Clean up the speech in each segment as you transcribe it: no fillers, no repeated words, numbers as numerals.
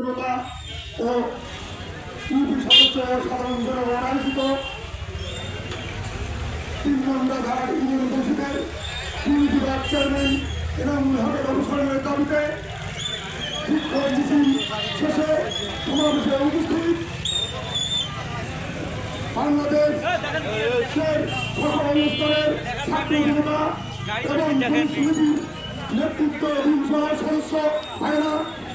ও UP সদস্য সাধারণ জনগণ আয়োজিত 3 নং ধারা ইউনিয়ন পরিষদের দুর্নীতি বিভাগ চেয়ারম্যান এনামুল হকের অবসরের দাবিতে বিক্ষোভ মিছিল শেষে সমাবেশে উপস্থিত বাংলাদেশের সকল স্তরের ছাত্র জনতা এবং সমিতির নেতৃত্বাধীন সদস্য ভাইরা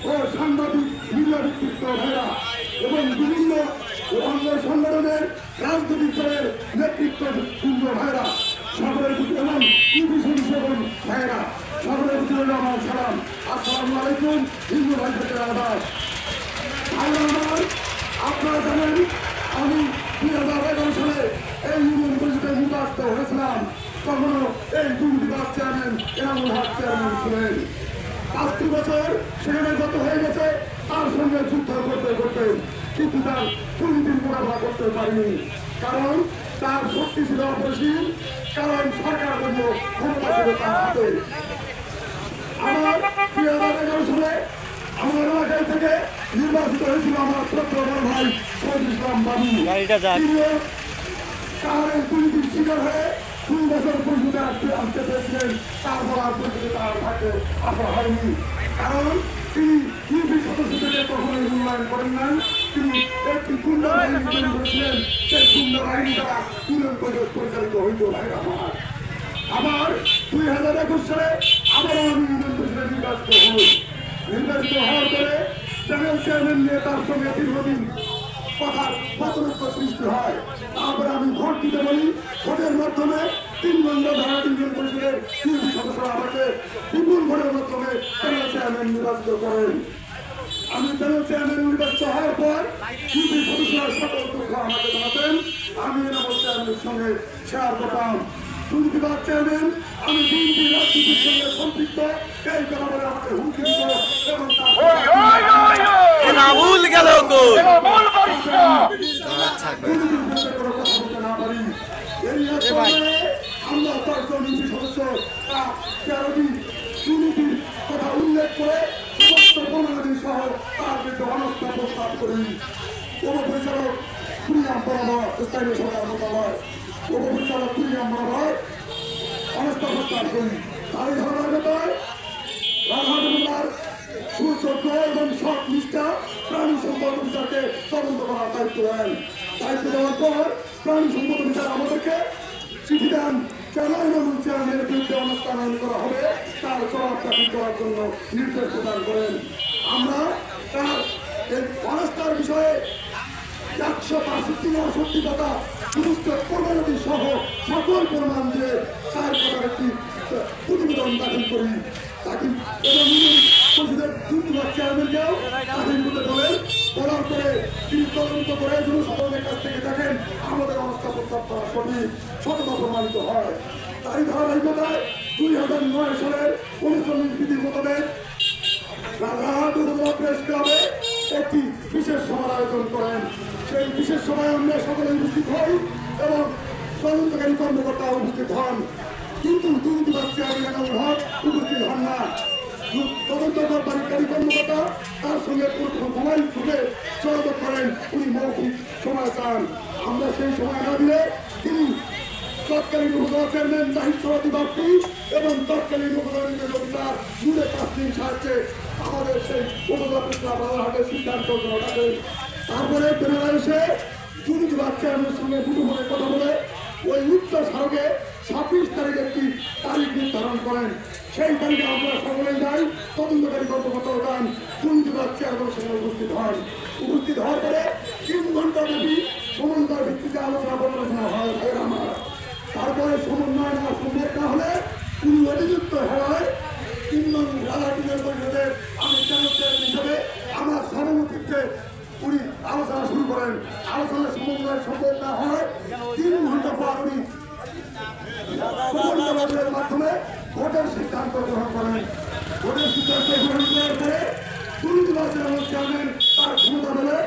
ও সাংবাদিক মিডিয়া ব্যক্তিত্ব ভাইরা এবং বিভিন্ন অঙ্গ সংগঠনের রাজনৈতিক দলের নেতৃত্ববৃন্দ ভাইরা সকলের এবং ইউপি সদস্য ভাইরা সকলের প্রতি আমার সালাম। আসসালামু আলাইকুম। হিন্দু ভাই থেকে আদাব। আমার আপনারা জানেন আমি 2011 সালে এই ইউনিয়ন পরিষদের নির্বাচিত হয়েছিলাম। তখনও এই দুর্নীতি বিভাগ চেয়ারম্যান এনামুল হক চেয়ারম্যান ছিলেন। 5টি বছর সেখানে গত হয়ে গেছে, তার সঙ্গে যুদ্ধ করতে করতে কিন্তু তার দুর্নীতির মোকাবিলা করতে পারিনি, কারণ তার শক্তি ছিল অপরিসীম, কারণ সরকার জন্য ক্ষমতা ছিল তার হাতে। আমার 2011 সালে আমার এলাকায় থেকে নির্বাচিত হয়েছিল আমার ছোট্ট বড় ভাই শহীদ ইসলাম বাবু। তিনিও কারণে দুর্নীতির শিকার হয়ে 2 বছর পরিষদে আসতে পেরেছিলেন। তারপর আর পরিষদে তার থাকে আসা হয়নি, কারণ তিনি ইউপি সদস্য থেকে কখনোই মূল্যায়ন করেন নাই। তিনি একটি গুন্ডা বাহিনী তৈরি করেছিলেন, সেই গুন্ডা বাহিনী দ্বারা ইউনিয়ন পরিষদ পরিচালিত হইত। আবার 2021 সালে আবারও আমি ইউনিয়ন পরিষদে নির্বাচিত হই। নির্বাচিত হওয়ার পরে চ্যানেল চেয়ারম্যান নিয়ে তার সঙ্গে দীর্ঘদিন কথার মতনৈক্য সৃষ্টি হয়। তারপরে আমি ভোট দিতে বলি, ভোটের মাধ্যমে 3 নং ধারা ইউনিয়ন পরিষদের ইউপি সদস্যরা আমাকে বিপুল ভোটের মাধ্যমে চ্যানেল চেয়ারম্যান নির্বাচিত করেন। আমি চ্যানেল চেয়ারম্যান নির্বাচিত হওয়ার পর ইউপি সদস্যরা সকল দুঃখ আমাকে জানাতেন, আমি এনামুল চেয়ারম্যানের সঙ্গে শেয়ার করতাম। দুর্নীতি বিভাগ চেয়ারম্যান আমি বিএনপি রাজনীতির সঙ্গে সম্পৃক্ত, এই কথা বলে আমাকে হুমকি দিত এবং আমরা 10 জন ইউপি সদস্য 13টি দুর্নীতির কথা উল্লেখ করে সমস্ত 15 দিন সহ তার বিরুদ্ধে অনাস্থা প্রস্তাব করি। উপপরিচালক কুড়িয়াম বরাবর স্থানীয় সরকার মোতাবেক উপপরিচালক কুড়িয়াম বরাবর অনাস্থা প্রস্তাব করি। তারই ধারাবাহিকতায় রাজহাটুলার সুযোগ্য এবং সৎ নিষ্ঠা প্রাণী সম্পদ অফিসারকে তদন্ত করার দায়িত্ব দেন। দায়িত্ব দেওয়ার পর প্রাণী সম্পদ অফিসার আমাদেরকে চিঠি দেন, কেন এনামুল চেয়ারম্যানের বিরুদ্ধে অনাস্থা আইন করা হবে তার জবাব দাখিল করার জন্য নির্দেশ প্রদান করেন। আমরা তার এই অনাস্থার বিষয়ে 165 অসত্যিকতা সমস্ত প্রমাণাদি সহ সকল প্রমাণ দিয়ে 4 কথার একটি প্রতিবেদন দাখিল করি। এবং পরিষদের দুর্নীতি বিভাগ চেয়ারম্যানকেও দাখিল করতে বলেন। বলার পরে তিনি তদন্ত করে জনসাধারণের কাছ থেকে দেখেন আমাদের অনাস্থা প্রস্তাব করা সঠিক সততা প্রমাণিত হয়। তারই ধারাবাহিকতায় 2009 সালের 19 বিধির মোতাবেক রাজহাট উপজেলা প্রেস ক্লাবে একটি বিশেষ সভার আয়োজন করেন। সেই বিশেষ সভায় আমরা সকলে উপস্থিত হই এবং তদন্তকারী কর্মকর্তা উপস্থিত হন, কিন্তু দুর্নীতি বিভাগ চেয়ারম্যান এনামুল হক উপস্থিত হন না। তদন্তকারী কর্মকর্তা তার সঙ্গে মোবাইল ফুটে যোগাযোগ করেন, উনি মৌখিক সময় চান। আমরা সেই সময় না দিলে তিনি তৎকালীন উপজেলা চেয়ারম্যান জাহিদ সভাপতি বাপ্পি এবং তৎকালীন উপজেলা অফিসার 5 দিন সাহায্যে আমাদের সেই উপজেলা প্রেসক্লাব রাজারহাটের সিদ্ধান্ত ঘটাতেন। তারপরে বেনারা এসে দুর্নীতি বিভাগ চেয়ারম্যানের সঙ্গে মুঠোফোনে কথা বলে ওই উচ্চ স্মারকে 26 তারিখে একটি তারিখ নির্ধারণ করেন। সেই তারিখে আমরা সকলেই যাই, তদন্তকারী কর্মকর্তা যান, দুর্নীতি বিভাগ চেয়ারম্যানের সঙ্গে উপস্থিত হন। উপস্থিত হওয়ার পরে 3 ঘন্টা ব্যাপী সমন্বয় ভিত্তিতে আলোচনা হয়। আমার তারপরে সমন্বয় না সম্ভব না হলে তিনি অভিযুক্ত হওয়ায় 3 নং ধারা ইউনিয়ন পরিষদের আমি চ্যানেল চেয়ারম্যান হিসেবে আমার সভাপতিত্বে উনি আলোচনা শুরু করেন। আলোচনার সমন্বয় সম্ভব না হয় 3 ঘন্টা পর উনি সমন্বয়ের মাধ্যমে ভোটের সিদ্ধান্ত গ্রহণ করেন। ভোটের সিদ্ধান্ত গ্রহণ করার পরে দুর্নীতি বিভাগ চেয়ারম্যান তার ক্ষমতা মেলে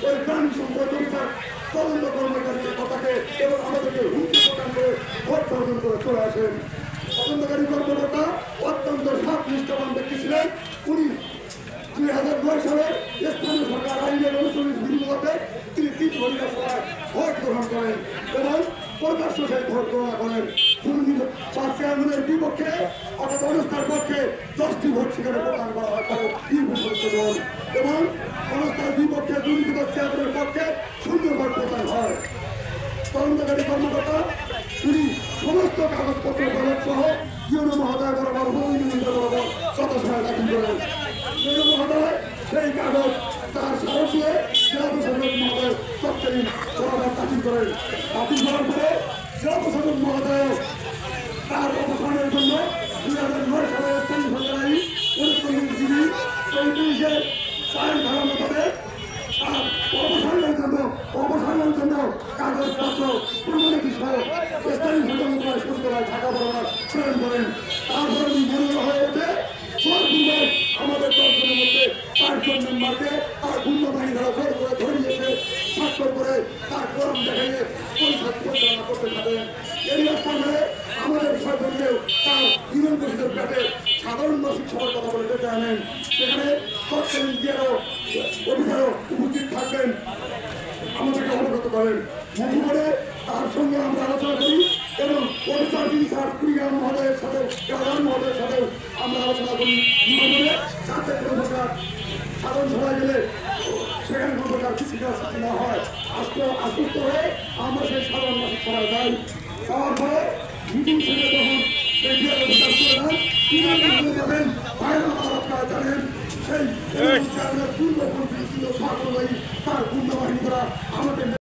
ওই প্রাণী সম্পদ অফিসার তদন্ত কর্মচারীদের কথাকে এবং আমাদেরকে হুমকি প্রদান করে ভোট বর্জন করে চলে আসেন। তদন্তকারী কর্মকর্তা অত্যন্ত সৎ নিষ্ঠাবান ব্যক্তি ছিলেন। উনি 2009 সালে স্থানীয় ঘটিকার সময় ভোট গ্রহণ করেন এবং প্রকাশ্য সেই ভোট গ্রহণ করেন। চেয়ারম্যানের বিপক্ষে অর্থাৎ অবস্থার পক্ষে 10টি ভোট সেখানে প্রদান করা হয় এবং অবস্থার বিপক্ষে দুর্নীতি চেয়ারম্যানের পক্ষে 0 ভোট প্রদান হয়। তদন্তকারী কর্মকর্তা তিনি সমস্ত কাগজপত্র কাগজ সহ ইউনো মহোদয় বরাবর বরাবর যথাসময় দাখিল করেন। ইউনো মহোদয় সেই কাগজ তার সাহস দিয়ে জেলা প্রশাসক মহোদয় তৎকালীন বরাবর দাখিল করেন। দাখিল করার পরে জেলা প্রশাসক মহোদয় তার অবসানের জন্য 2009 সালে স্থানীয় সরকার আইন 39 34 আইন ধারা মোতাবেক তার অবসানের জন্য কাগজপত্র প্রমাণিত সহ স্থানীয় সরকার মন্ত্রণালয় সচিবালয় ঢাকা বরাবর প্রেরণ করেন। তারপরে মনে হয়ে ওঠে সরপূর্বক আমাদের 10 জনের মধ্যে 4 জন মেম্বারকে তার পূর্ণ বাহিনী দ্বারা জোর করে ধরে নিয়েছে, স্বাক্ষর করে তার কোরআন দেখাইয়ে পরিষদ পরিচালনা করতে থাকেন। এই স্থানে আমাদের সরকারকেও তার ইউনিয়ন পরিষদের পেটে সাধারণ মাসিক সভার কথা বলে ডেকে আনেন। সেখানে তৎকালীন জিয়ারও অফিসারও উপস্থিত থাকবেন, আমাদেরকে অবগত করেন। মনে করে তার সঙ্গে আমরা আলোচনা করি এবং অফিসার ইনচার্জ কুড়িগ্রাম মহোদয়ের সাথে প্রধান মহোদয়ের সাথে আমরা আলোচনা করি। যাতে কোনো প্রকার সাধারণ সভায় গেলে সেখানে কোনো প্রকার কিছু সৃষ্টি না হয়, আশ্বস্ত হয়ে আমরা সেই সাধারণ মাসিক সভায় যাই। যাওয়ার পরে মিটিং শেষে যখন সেই জিয়ার অফিসার করে দেন, তিনি যাবেন বাইরে আপনারা জানেন সেই পূর্ব মন্ত্রী ছিল সরকারি তার পূর্ণ বাহিনী দ্বারা আমাদের